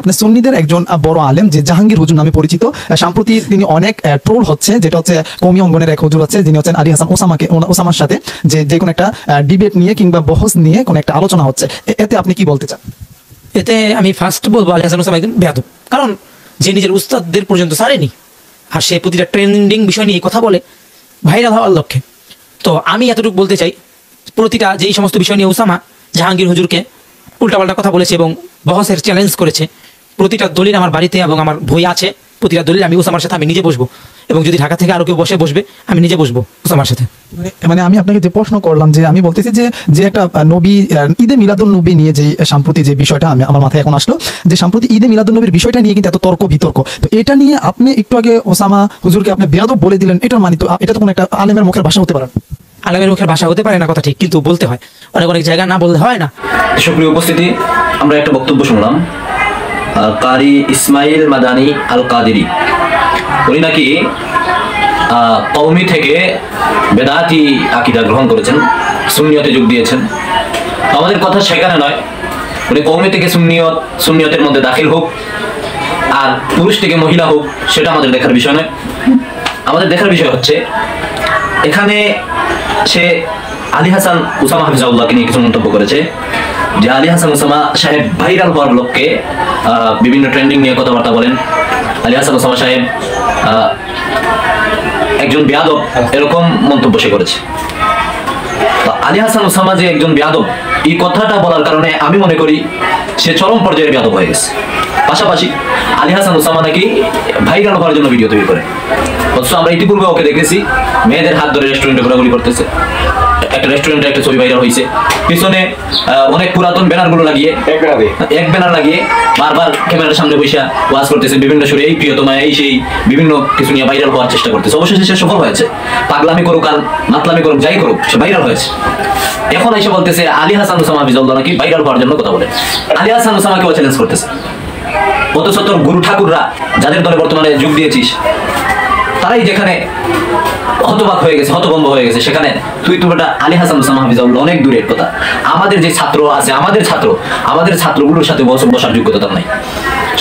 আপনি সুন্নিদের একজন বড় আলেম যে জাহাঙ্গীর হুজুর নামে পরিচিত, সম্প্রতি তিনি অনেক ট্রোল হচ্ছে, যেটা হচ্ছে কওমি অঙ্গনের এক হুজুর আছে যিনি হচ্ছেন আলী হাসান ওসামার সাথে যে কোনো একটা ডিবেট নিয়ে কিংবা বহস নিয়ে কোনো একটা আলোচনা হচ্ছে, এতে আপনি কি বলতে চান? এতে আমি ফার্স্ট বলবো আলী হাসান ওসামা একজন বেয়াদব, কারণ যে নিজের উস্তাদদের পর্যন্ত ছাড়েনি আর সে প্রতিটা ট্রেন্ডিং বিষয় নিয়ে কথা বলে ভাইরাল হওয়ার লক্ষ্যে। তো আমি এতটুকু বলতে চাই, প্রতিটা যেই সমস্ত বিষয় নিয়ে ওসামা জাহাঙ্গীর হুজুরকে উল্টাপাল্টা কথা বলেছে এবং বহসের চ্যালেঞ্জ করেছে, প্রতিটা দলিল আমার বাড়িতে এবং আমার বই আছে, প্রতিটা দলিল আমি ওসামার সাথে আমি নিজে বসবো, এবং যদি ঢাকা থেকে আরো কেউ বসবে আমি নিজে বসবো ওসামার সাথে। মানে আমি আপনাকে যে প্রশ্ন করলাম, যে আমি বলতেছি যে একটা নবী ঈদে মিলাদুন নবী নিয়ে যে সম্প্রতি যে বিষয়টা আমার মাথায় এখন আসলো, যে সম্প্রতি ঈদে মিলাদুন নবীর বিষয়টা নিয়ে কিন্তু এত তর্ক বিতর্ক, তো এটা নিয়ে আপনি একটু আগে ওসামা হুজুরকে আপনি বেয়াদব বলে দিলেন, এটার মানে তো এটা তো কোনো একটা আলেমের মুখের ভাষা হতে পারে না। আলেমের মুখের ভাষা হতে পারে না কথা ঠিক, কিন্তু বলতে হয়, অনেক জায়গা না বলতে হয় না। সুপ্রিয় উপস্থিতি, আমরা একটা বক্তব্য শুনলাম কারি ইসমাইল মাদানী আল কাদেরী, উনি নাকি কওমি থেকে বেদাতি আকীদা গ্রহণ করেছেন, সুন্নিয়তে যোগ দিয়েছেন। আমাদের কথা সেখানে নয়, উনি কওমি থেকে সুন্নিয়তের মধ্যে দাখিল হোক আর পুরুষ থেকে মহিলা হোক, সেটা আমাদের দেখার বিষয় নয়। আমাদের দেখার বিষয় হচ্ছে এখানে সে আলী হাসান ওসামা হাফিজাউল্লাহকে নিয়ে কিছু মন্তব্য করেছে, যে আলী হাসান ওসামা সাহেব ভাইরাল হওয়ার লক্ষ্যে বিভিন্ন ট্রেন্ডিং নিয়ে কথাবার্তা বলেন, আলী হাসান ওসামা সাহেব একজন বেয়াদব, এরকম মন্তব্য সে করেছে। আলী হাসান ওসামা যে একজন বেয়াদব, এই কথাটা বলার কারণে আমি মনে করি সে চরম পর্যায়ের বেয়াদব হয়ে গেছে। পাশাপাশি আলী হাসান ওসামা নাকি ভাইরাল হওয়ার জন্য ভিডিও তৈরি করে, অথচ আমরা ইতিপূর্বে ওকে দেখেছি মেয়েদের হাত ধরে রেস্টুরেন্টে ঘোরাঘুরি করতেছে। একটা রেস্টুরেন্টে একটা ছবি ভাইরাল হয়েছে, পিছনে অনেক পুরাতন ব্যানার গুলো লাগিয়ে এক ব্যানার লাগিয়ে বারবার ক্যামেরার সামনে বসে ওয়াজ করতেছে, বিভিন্ন সুরে এই প্রিয়তমা এই সেই বিভিন্ন কিছু নিয়ে ভাইরাল হওয়ার চেষ্টা করতেছে। অবশেষে সে সফল হয়েছে, পাগলামি করুক আর মাতলামি করুক যাই করুক, সে ভাইরাল হয়েছে। এখন এসে বলতেছে আলী হাসান ওসামা হাফিজাউল্লাহ নাকি ভাইরাল হওয়ার জন্য কথা বলে, আলী হাসান ওসামাকেও চ্যালেঞ্জ করতেছে। অথচ তোর গুরু ঠাকুররা যাদের দলে বর্তমানে যোগ দিয়েছিস, তারাই যেখানে হতবাক হয়ে গেছে, হতভম্ব হয়ে গেছে, সেখানে তুই একটা আলী হাসান ওসামা হাফিজাউল্লাহ অনেক দূরের কথা। আমাদের যে ছাত্র আছে, আমাদের ছাত্রগুলোর সাথে বসার যোগ্যতা তার নাই।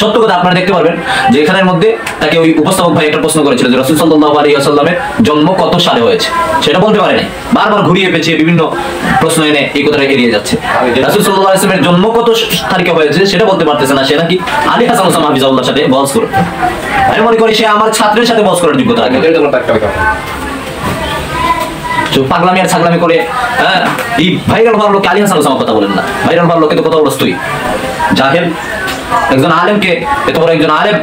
সত্য কথা আপনারা দেখতে পারবেন যে এখানের মধ্যে তাকে ওই উপস্থাপক ভাই একটা প্রশ্ন করেছিল যে রাসূল সাল্লাল্লাহু আলাইহি ওয়াসাল্লামের জন্ম কত সালে হয়েছে, সেটা বলতে পারে নাই, বারবার ঘুরিয়ে পেঁচিয়ে বিভিন্ন প্রশ্ন এনে এই কথাটা এড়িয়ে যাচ্ছে। রাসূল সাল্লাল্লাহু আলাইহি ওয়াসাল্লামের জন্ম কত তারিখে হয়েছে সেটা বলতে পারতেছে না, সে নাকি আলী হাসান ওসামা হাফিজাউল্লাহর সাথে বহস করে। আমি মনে করি সে আমার ছাত্রের সাথে বহস করার যোগ্যতা রাখে। পাগলামি আর ছাগলামি করে এই ভাইরাল হওয়ার লোককে আলী হাসান ওসামা কথা বলেন না, ভাইরাল হওয়ার লোককে তো কথা বলছ তুই জাহেল। একজন আলেমকে, এত বড় একজন আলেম,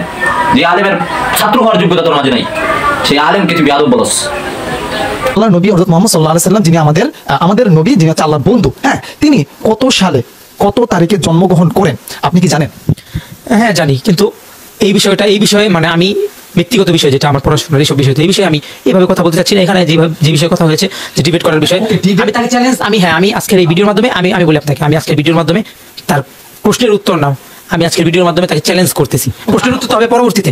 যে আলেমের ছাত্র হওয়ার যোগ্যতা তোর মাঝে নাই, সেই আলেমকে তুই বেয়াদব বলস। আল্লাহর নবী হযরত মুহাম্মদ সাল্লাল্লাহু আলাইহি সাল্লাম, যিনি আমাদের নবী, যিনি হচ্ছে আল্লাহর বন্ধু, তিনি কত সালে কত তারিখে জন্মগ্রহণ করেন আপনি কি জানেন? হ্যাঁ জানি, কিন্তু এই বিষয়ে মানে আমি ব্যক্তিগত বিষয়, যেটা আমার পড়াশোনার এইসব বিষয়, এই বিষয়ে আমি এভাবে কথা বলতে চাচ্ছি না। এখানে যে বিষয়ে কথা হয়েছে, যে ডিবেট করার বিষয়, আমি তাকে চ্যালেঞ্জ, আমি আজকের এই ভিডিওর মাধ্যমে আমি বলি আপনাকে, আমি আজকের ভিডিওর মাধ্যমে তার প্রশ্নের উত্তর নাও, আমি আজকের ভিডিওর মাধ্যমে তাকে চ্যালেঞ্জ করতেছি। প্রশ্নের উত্তর তবে পরবর্তীতে।